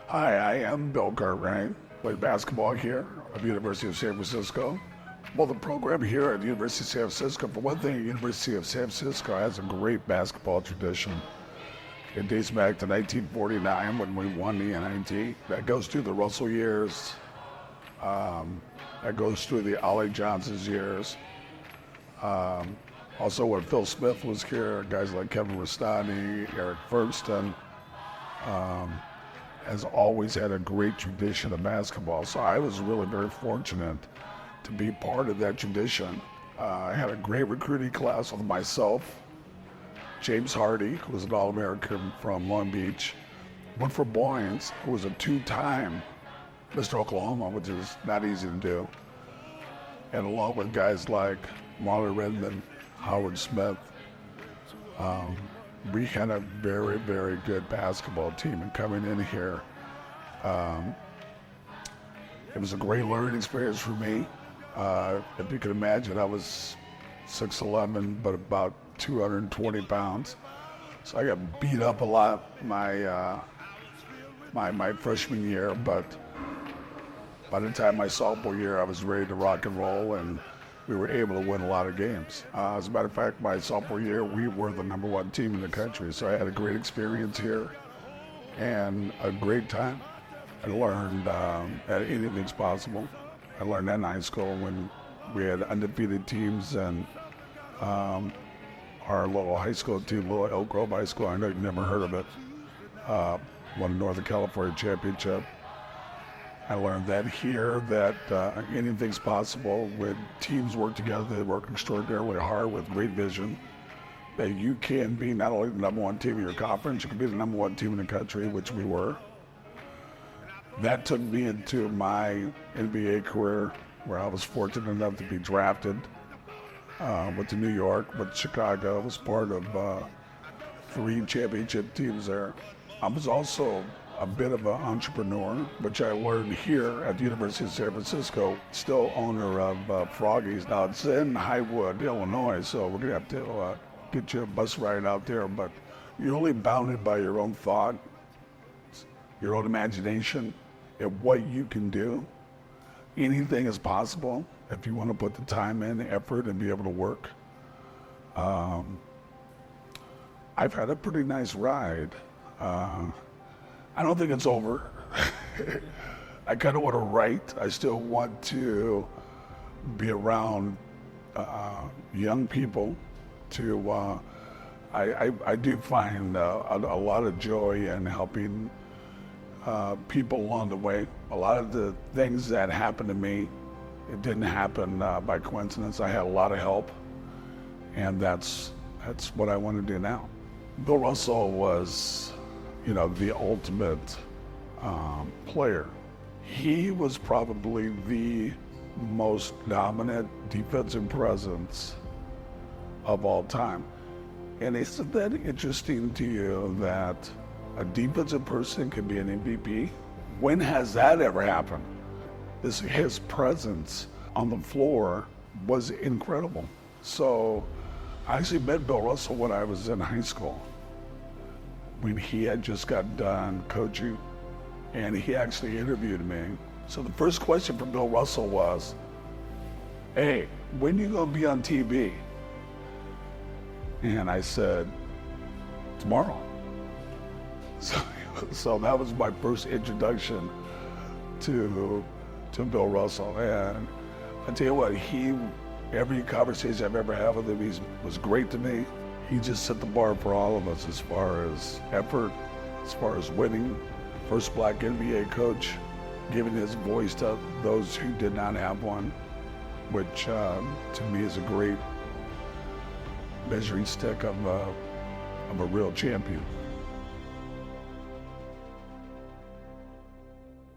Hi, I am Bill Cartwright. Played basketball here at the University of San Francisco. Well, the program here at the University of San Francisco, for one thing, the University of San Francisco has a great basketball tradition. It dates back to 1949 when we won the NIT. That goes through the Russell years. That goes through the Ollie Johnson's years. Also when Phil Smith was here, guys like Kevin Rustani, Eric Ferguson, has always had a great tradition of basketball. So I was really very fortunate to be part of that tradition. I had a great recruiting class with myself, James Hardy, who was an All-American from Long Beach, Winford Boyens, who was a two-time Mr. Oklahoma, which is not easy to do, and along with guys like Marlon Redmond, Howard Smith. We had a very, very good basketball team, and coming in here, it was a great learning experience for me. If you can imagine, I was 6'11", but about 220 pounds. So I got beat up a lot my freshman year, but by the time my sophomore year, I was ready to rock and roll, and we were able to win a lot of games. As a matter of fact, my sophomore year, we were the #1 team in the country. So I had a great experience here and a great time. I learned that anything's possible. I learned that in high school when we had undefeated teams, and our little high school team, little Elk Grove High School, I know you've never heard of it, won the Northern California Championship. I learned that here, that anything's possible when teams work together. They work extraordinarily hard with great vision. That you can be not only the #1 team in your conference, you can be the #1 team in the country, which we were. That took me into my NBA career, where I was fortunate enough to be drafted. Went to New York, went to Chicago, was part of 3 championship teams there. I was also a bit of an entrepreneur, which I learned here at the University of San Francisco. Still owner of Froggy's. Now it's in Highwood, Illinois, so we're gonna have to get you a bus ride out there, but you're only bounded by your own thought, your own imagination, and what you can do. Anything is possible if you want to put the time in, the effort, and be able to work. I've had a pretty nice ride. I don't think it's over. I kind of want to write. I still want to be around young people. I do find a lot of joy in helping people along the way. A lot of the things that happened to me, it didn't happen by coincidence. I had a lot of help, and that's what I want to do now. Bill Russell was, the ultimate player. He was probably the most dominant defensive presence of all time. And isn't that interesting to you that a defensive person can be an MVP? When has that ever happened? His presence on the floor was incredible. So I actually met Bill Russell when I was in high school, when he had just got done coaching, and he actually interviewed me. So the first question from Bill Russell was, "Hey, when are you gonna be on TV?" And I said, "Tomorrow." So that was my first introduction to Bill Russell. And I tell you what, every conversation I've ever had with him, was great to me. He just set the bar for all of us as far as effort, as far as winning. First black NBA coach, giving his voice to those who did not have one, which to me is a great measuring stick of a real champion.